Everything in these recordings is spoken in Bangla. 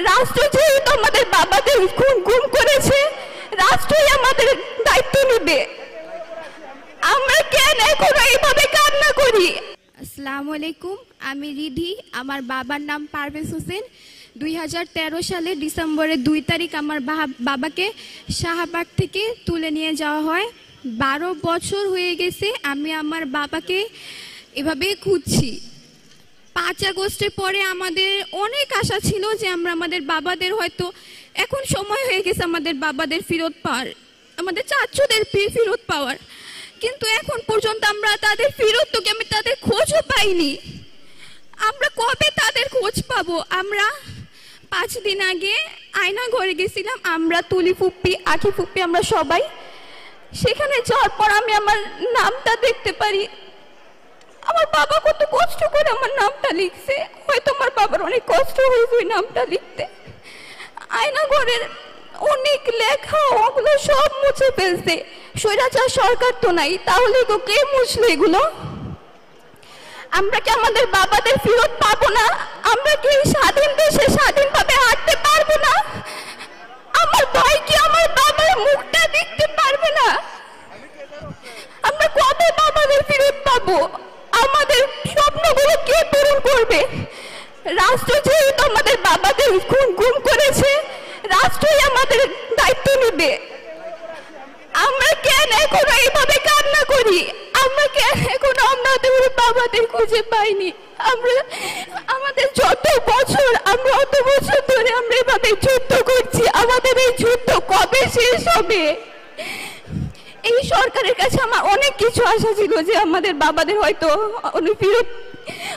রাষ্ট্র যেহেতু আমাদের বাবাদের গুম করেছে, রাষ্ট্রই আমাদের দায়িত্ব নেবে। আমরা কেন এখনো এইভাবে কান্না করি? আসসালামু আলাইকুম, আমি রিধি। আমার বাবার নাম পারভেজ হোসেন। 2013 সালে ডিসেম্বরের 2 তারিখ আমার বাবাকে শাহবাগ থেকে তুলে নিয়ে যাওয়া হয়। 12 বছর হয়ে গেছে আমি আমার বাবাকে এভাবে খুঁজছি। 5 আগস্টের পরে আমাদের অনেক আশা ছিল যে আমরা আমাদের বাবাদের হয়তো এখন সময় হয়ে গেছে আমাদের বাবাদের ফেরত পাওয়ার, আমাদের চাচুদের ফেরত পাওয়ার, কিন্তু এখন পর্যন্ত আমরা তাদের ফেরতকে আমি তাদের খোঁজও পাইনি। আমরা কবে তাদের খোঁজ পাবো? আমরা 5 দিন আগে আয়না ঘরে গেছিলাম, আমরা তুলি ফুপ্পি, আখি ফুপ্পি, আমরা সবাই। সেখানে যাওয়ার পর আমি আমার নামটা দেখতে পারি। আমার বাবা কত কষ্ট করে আমার নামটা লিখছে, হয়তো আমার বাবার অনেক কষ্ট হয়েছে ওই নামটা লিখতে। আয়না ঘরের অনেক লেখা ওগুলো সব মুছে ফেলছে। স্বৈরাচার সরকার তো নাই, তাহলে কে মুছলো এগুলো? আমরা কি আমাদের বাবাদের ফেরত পাবো না? আমরা কি স্বাধীন দেশে স্বাধীনভাবে হাঁটতে পারবো না? আমার ভাই কি আমার বাবার মুখটা দেখতে পারবে না? আমরা কবে বাবাদের ফেরত পাবো? আমাদের স্বপ্নগুলো কে পূরণ করবে? রাষ্ট্র যেহেতু আমাদের বাবাদের গুম করেছে, রাষ্ট্রই আমাদের দায়িত্ব নেবে। আমরা কেন এখনো এইভাবে কান্না করি? আমরা কেন এখনো আমাদের বাবাদের খুঁজে পাইনি? আমাদের যত বছর, আমরা অত বছর ধরে আমরা এভাবে যুদ্ধ করছি, আমাদের এই যুদ্ধ কবে শেষ হবে? এই সরকারের কাছে আমার অনেক কিছু আশা ছিল যে আমাদের বাবাদের হয়তো ফেরত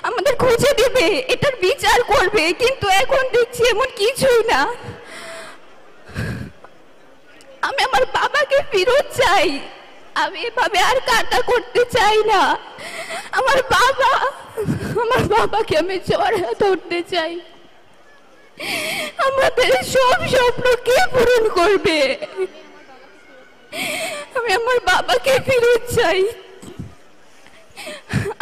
আমাদের খুঁজে দিবে, এটার বিচার করবে, কিন্তু এখন দেখছি এমন কিছুই না। আমি আমার বাবাকে ফেরত চাই। আমি এভাবে আর কান্না করতে চাই না। আমার বাবাকে আমি জড়িয়ে ধরতে চাই। আমাদের সব স্বপ্ন কে পূরণ করবে? আমি আমার বাবাকে ফেরত চাই।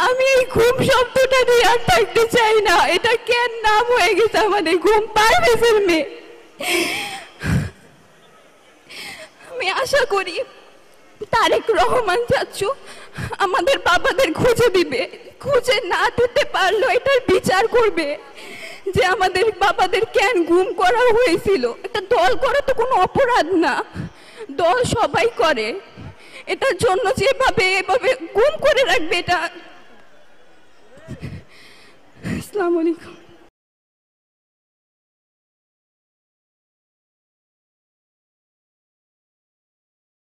আমি এই ঘুম শব্দটা দিয়ে আর থাকতে চাই না। এটা কেন নাম হয়ে গেছে আমাদের ঘুম? পারভেজের মেয়ে। আমি আশা করি তারেক রহমান চাচু আমাদের বাবাদের খুঁজে দিবে। খুঁজে না দিতে পারলেও এটার বিচার করবে যে আমাদের বাবাদের কেন গুম করা হয়েছিল। এটা দল করা তো কোনো অপরাধ না, দল সবাই করে। এটার জন্য যেভাবে এভাবে গুম করে রাখবে এটা। আসসালামু আলাইকুম।